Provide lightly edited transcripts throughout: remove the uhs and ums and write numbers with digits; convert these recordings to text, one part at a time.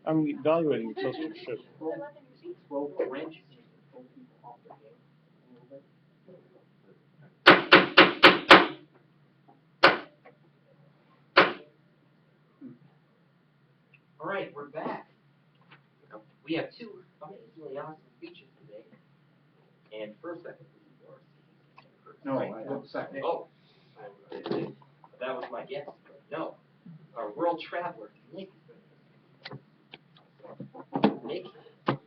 I'm evaluating citizenship. Well, wrench. All right, we're back. We have two amazingly awesome speeches today. And first, I think this is yours. No, right? I have a second. Oh, that was my guess. But no, our world traveler, Nick. Nick,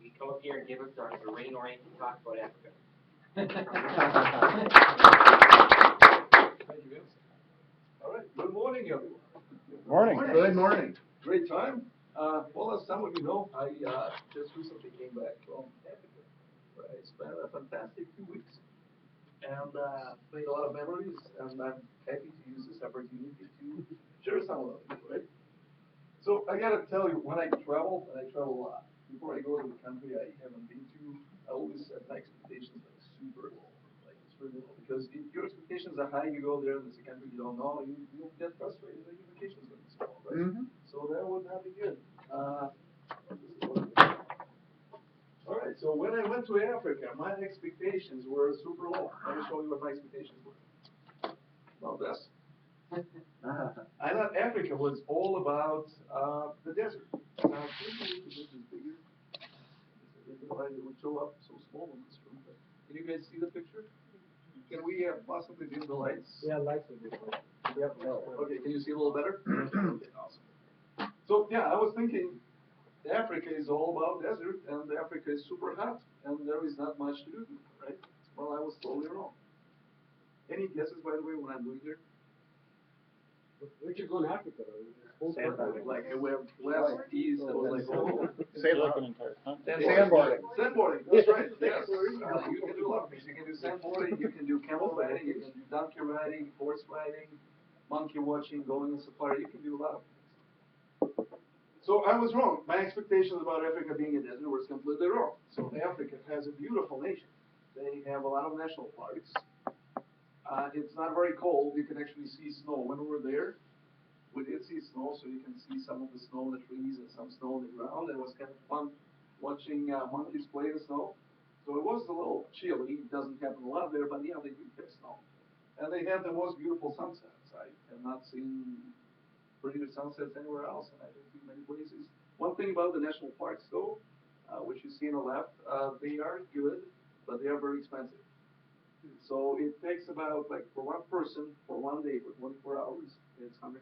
you come up here and give us our rain-oriented talk about Africa. Thank you, Vince. All right. Good morning, everyone. Morning. Good morning. Great time. Well, as some of you know, I just recently came back from Africa, where I spent a fantastic 2 weeks and made a lot of memories. And I'm happy to use this opportunity to share some of them, right? So I gotta tell you, when I travel, and I travel a lot, before I go to the country I haven't been to, I always set my expectations like super low, like extremely low. Because if your expectations are high, you go there and it's a country you don't know, you'll get frustrated and your vacation's gonna be small, right? Mm-hmm. So that would not be good. All right, so when I went to Africa, my expectations were super low. Let me show you what my expectations were. Now this. I thought Africa was all about the desert. Now, maybe this is bigger. I didn't realize it would show up so small in this room. But can you guys see the picture? Can we possibly dim the lights? Yeah, lights are good. Yep. Okay, can you see a little better? Okay, awesome. So yeah, I was thinking Africa is all about desert, and Africa is super hot, and there is not much to do, right? Well, I was totally wrong. Any guesses, by the way, when I'm going there? Where'd you go in Africa? Sandboarding. Like I went west, east, I was like, oh. Say like an entire continent. Sandboarding. Sandboarding, that's right, yes. You can do a lot of things. You can do sandboarding, you can do camel riding, you can do donkey riding, horse riding, monkey watching, going on safari, you can do a lot of things. So I was wrong. My expectations about Africa being a desert was completely wrong. So Africa has a beautiful nation. They have a lot of national parks. It's not very cold. You can actually see snow. When we were there, we did see snow, so you can see some of the snow in the trees and some snow on the ground. It was kind of fun watching monkeys play in the snow. So it was a little chilly. It doesn't happen a lot there, but yeah, they do get snow. And they have the most beautiful sunsets. I have not seen prettier sunsets anywhere else, and I've been to many places. One thing about the national parks, though, which you see on the left, they are good, but they are very expensive. So it takes about like for one person for one day for 24 hours, it's $100.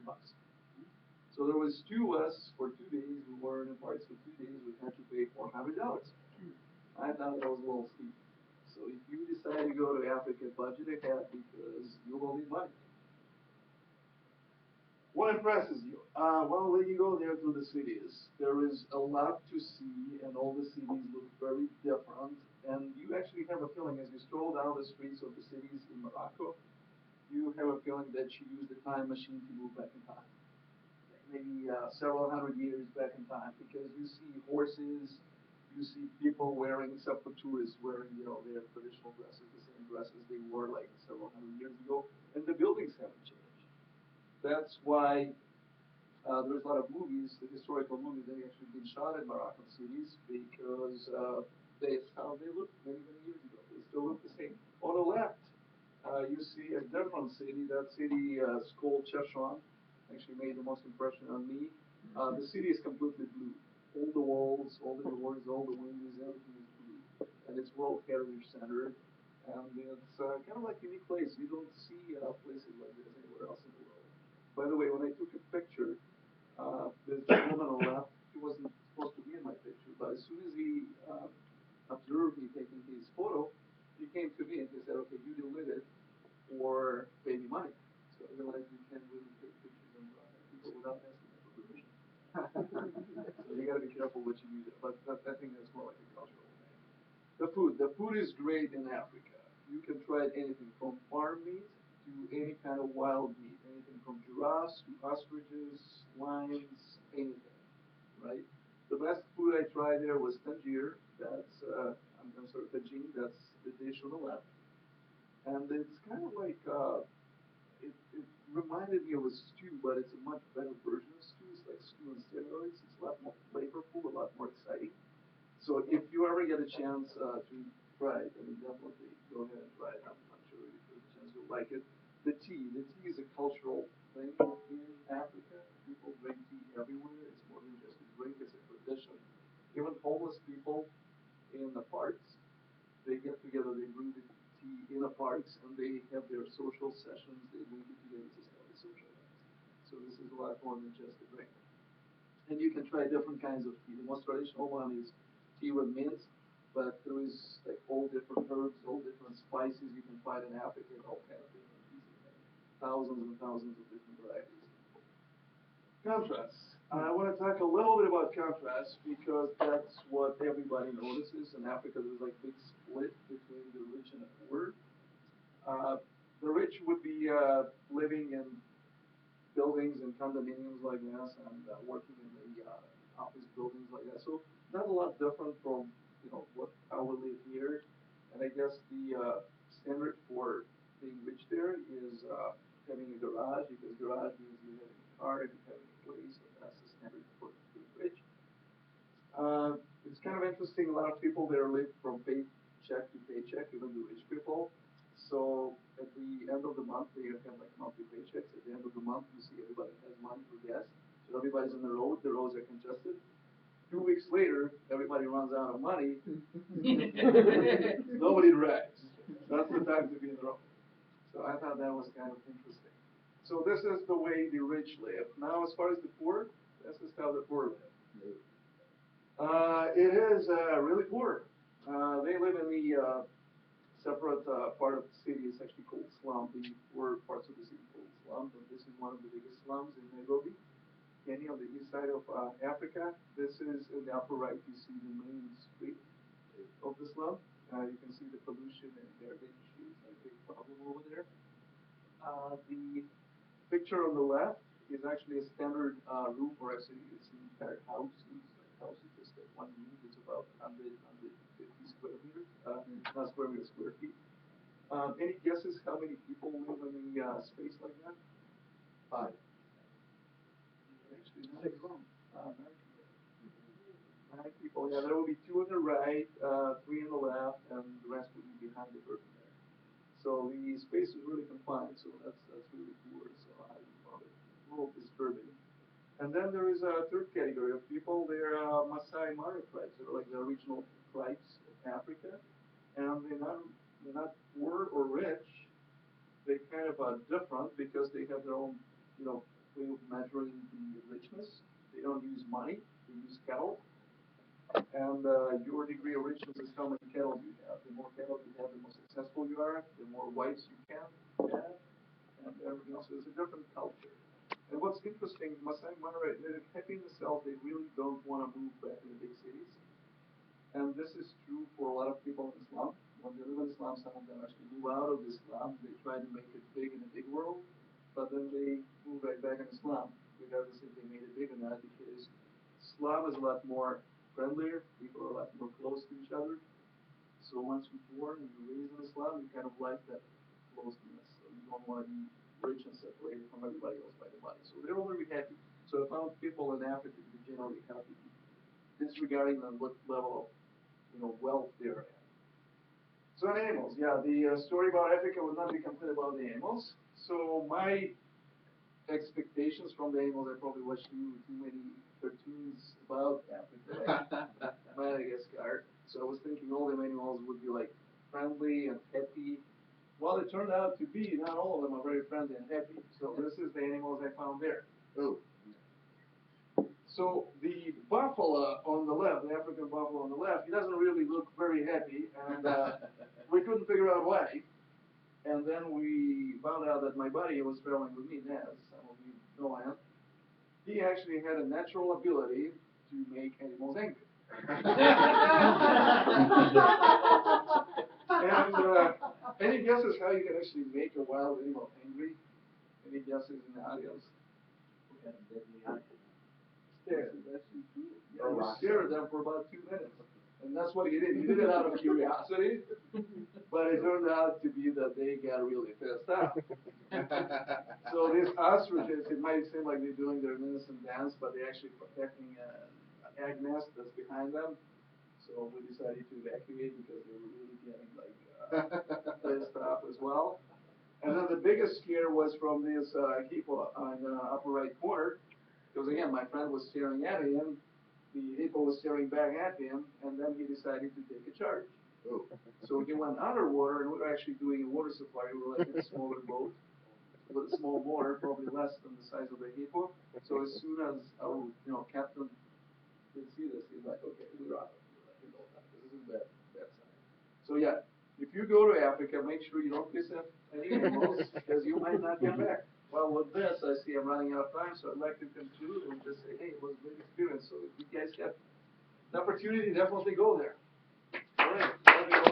So there was two of us for 2 days. We were in the parks for 2 days. We had to pay $400. I thought that was a little steep. So if you decide to go to Africa, budget ahead because you will need money. What impresses you? Well, when you go there to the cities, there is a lot to see, and all the cities look very different. And you actually have a feeling as you stroll down the streets of the cities in Morocco, you have a feeling that you use the time machine to move back in time, maybe several hundred years back in time, because you see horses, you see people wearing, except for tourists, wearing their traditional dresses, the same dresses they wore like several hundred years ago, and the buildings haven't changed. That's why there's a lot of movies, the historical movies, they actually been shot in Moroccan cities because that's how they looked many, many years ago. They still look the same. On the left, you see a different city. That city is called Chefchaouen. Actually made the most impression on me. The city is completely blue. All the walls, all the doors, all the windows, everything is blue. And it's World Heritage Center. And it's kind of like a unique place. You don't see places like this anywhere else in the world. By the way, when I took a picture, this gentleman on the left, he wasn't supposed to be in my picture, but as soon as he observed me taking his photo, he came to me and he said, okay, you delete it or pay me money. So I realized you can't really take pictures of people without asking them for permission. So you gotta be careful what you do there, but I think that's more like a cultural thing. The food is great in Africa. You can try anything from farm meat to any kind of wild meat, anything from giraffes to ostriches, lions, anything, right? The best food I tried there was tangier. That's I'm sorry, tagine. That's the dish on the left, and it's kind of like it reminded me of a stew, but it's a much better version of stew. It's like stew on steroids. It's a lot more flavorful, a never get a chance to try it, I mean, definitely go ahead and try it. I'm sure if you get a chance you'll like it. The tea is a cultural thing in Africa. People drink tea everywhere. It's more than just a drink; it's a tradition. Even homeless people in the parks, they get together, they brew the tea in the parks, and they have their social sessions. They drink it together to start a social life. So this is a lot more than just a drink. And you can try different kinds of tea. The most traditional one is tea with mint, but there is like all different herbs, all different spices you can find in Africa, and all kinds of different teas. Thousands and thousands of different varieties. Contrasts. I want to talk a little bit about contrasts because that's what everybody notices. In Africa, there's like big split between the rich and the poor. Uh, the rich would be living in buildings and condominiums like this and working in the office buildings like that. So not a lot different from what how we live here. And I guess the standard for being rich there is having a garage because garage means you have a car and you have a place. So that's the standard for being rich. It's kind of interesting. A lot of people there live from paycheck to paycheck, even the rich people. So at the end of the month, they have like monthly paychecks. At the end of the month, you see everybody has money for gas. So everybody's on the road. The roads are congested. 2 weeks later, everybody runs out of money. Nobody drives. That's the time to be in the road. So I thought that was kind of interesting. So this is the way the rich live. Now, as far as the poor, this is how the poor live. It is really poor. They live in the separate part of the city. It's actually called slum. The poor parts of the city called slums, and this is one of the biggest slums in Nairobi, Kenya, on the east side of Africa. This is in the upper right. You see the main street of the slum. You can see the pollution and garbage is a big problem over there. The picture on the left is actually a standard room, or actually it's an entire house. House is just like one room. It's about 150 square meters, not square meters, square feet. Any guesses how many people live in a space like that? Five. Actually, not nine people. 9 people. Yeah, there will be two on the right, three on the left, and the rest will be behind the person there. So the space is really confined. So that's really poor. So I found it a little disturbing. And then there is a third category of people. They're Maasai Mara tribes. They're like the original tribes of Africa, and they're not poor or rich. They kind of are different because they have their own, way of measuring the richness. They don't use money. They use cattle. And your degree of richness is how many cattle you have. The more cattle you have, the more successful you are. The more wives you can have, and everything else. So it's a different culture. And what's interesting, Masai Mara, they're happy in themselves. They really don't want to move back to the big cities. And this is true for a lot of people in Islam. When they live in Islam, some of them actually move out of Islam. They try to make it big in the big world, but then they move right back in Islam, regardless if they made it big or not, because Islam is a lot more friendlier. People are a lot more close to each other. So once you're born and you're raised in Islam, you kind of like that closeness. So you don't want to be rich and separated from everybody else by the money. So they're all very happy. So I found people in Africa to be generally happy, disregarding on what level of wealth they're at. So animals, yeah, the story about Africa would not be complete about the animals. So my expectations from the animals, I probably watched too many cartoons about Africa, like Madagascar. So I was thinking all the animals would be like friendly and happy. Well, it turned out to be not all of them are very friendly and happy. So this is the animals I found there. Oh. So the buffalo on the left, the African buffalo on the left, he doesn't really look very happy, and we couldn't figure out why. And then we found out that my buddy who was traveling with me, Naz, some of you know him, he actually had a natural ability to make animals angry. And any guesses how you can actually make a wild animal angry? Any guesses in the audience? Scared. That's true. Yeah, you scared them for about 2 minutes. And that's what he did. He did it out of curiosity, but it turned out to be that they got really pissed off. So these ostriches, it might seem like they're doing their innocent dance, but they're actually protecting an egg nest that's behind them. So we decided to evacuate because they were really getting like, pissed off as well. And then the biggest scare was from this, hippo on the upper right corner. Because again, my friend was staring at him, the hippo was staring back at him, and then he decided to take a charge. Oh. So he went underwater, and we were actually doing a water supply. We were like in a smaller boat with a small motor, probably less than the size of the hippo. So as soon as our, captain did see this, he's like, okay, we're out. We're like, this is bad, bad sign. So yeah, if you go to Africa, make sure you don't piss off any animals, because you might not get back. Well, with this, I see I'm running out of time, so I'd like to conclude and just say, hey, it was a great experience. So if you guys get an opportunity, definitely go there. All right.